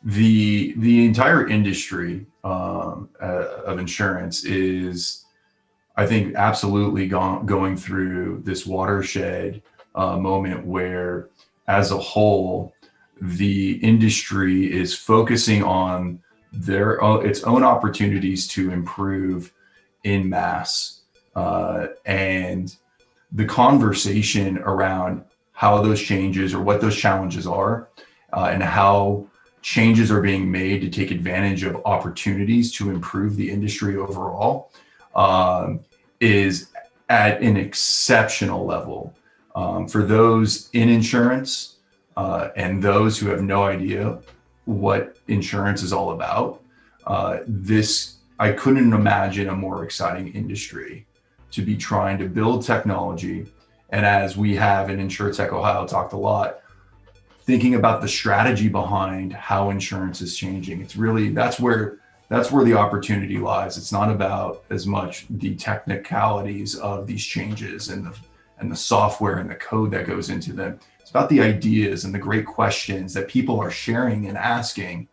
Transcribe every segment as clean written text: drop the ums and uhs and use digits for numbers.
The entire industry of insurance is, I think, absolutely going through this watershed moment where, as a whole, the industry is focusing on its own opportunities to improve in mass, and the conversation around how those changes or what those challenges are, and how changes are being made to take advantage of opportunities to improve the industry overall, is at an exceptional level. For those in insurance, and those who have no idea what insurance is all about, I couldn't imagine a more exciting industry to be trying to build technology. And as we have in InsurTech Ohio talked a lot, thinking about the strategy behind how insurance is changing. It's really, that's where the opportunity lies. It's not about as much the technicalities of these changes and the software and the code that goes into them. It's about the ideas and the great questions that people are sharing and asking.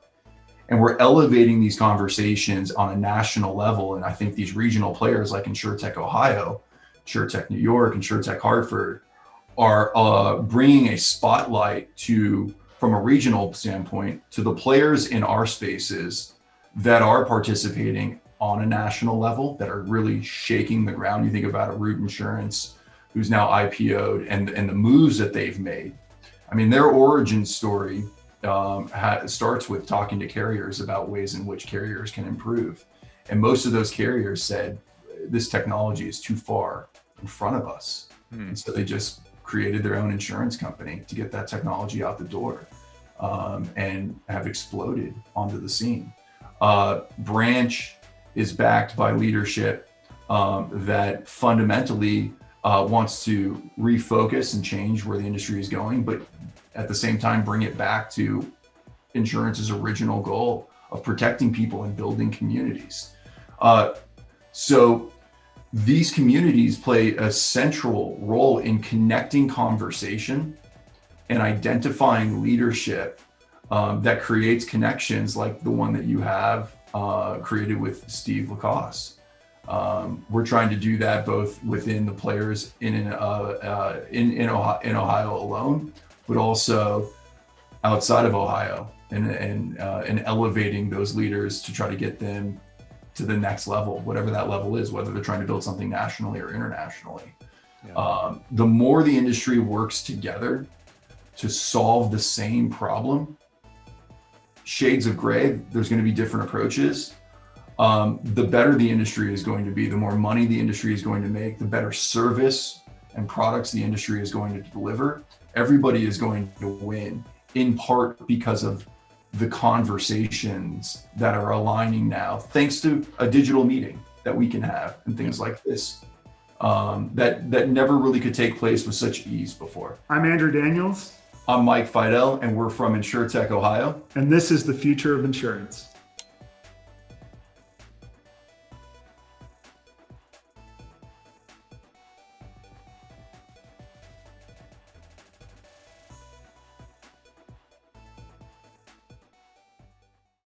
And we're elevating these conversations on a national level. And I think these regional players like InsurTech Ohio, InsurTech New York, InsurTech Hartford are bringing a spotlight from a regional standpoint, to the players in our spaces that are participating on a national level, that are really shaking the ground. You think about a Root Insurance, who's now IPO'd, and the moves that they've made. I mean, their origin story starts with talking to carriers about ways in which carriers can improve. And most of those carriers said, this technology is too far in front of us. And so they just created their own insurance company to get that technology out the door, and have exploded onto the scene. Branch is backed by leadership that fundamentally wants to refocus and change where the industry is going, but at the same time bring it back to insurance's original goal of protecting people and building communities. So these communities play a central role in connecting conversation and identifying leadership that creates connections like the one that you have created with Steve Lacoste. We're trying to do that both within the players in Ohio alone, but also outside of Ohio, and elevating those leaders to try to get them to the next level, whatever that level is, whether they're trying to build something nationally or internationally. Yeah. The more the industry works together to solve the same problem, shades of gray, there's going to be different approaches. The better the industry is going to be, the more money the industry is going to make, the better service and products the industry is going to deliver. Everybody is going to win, in part because of the conversations that are aligning now, thanks to a digital meeting that we can have and things like this, that never really could take place with such ease before. I'm Andrew Daniels. I'm Mike Fiedel, and we're from InsurTech Ohio. And this is the future of insurance.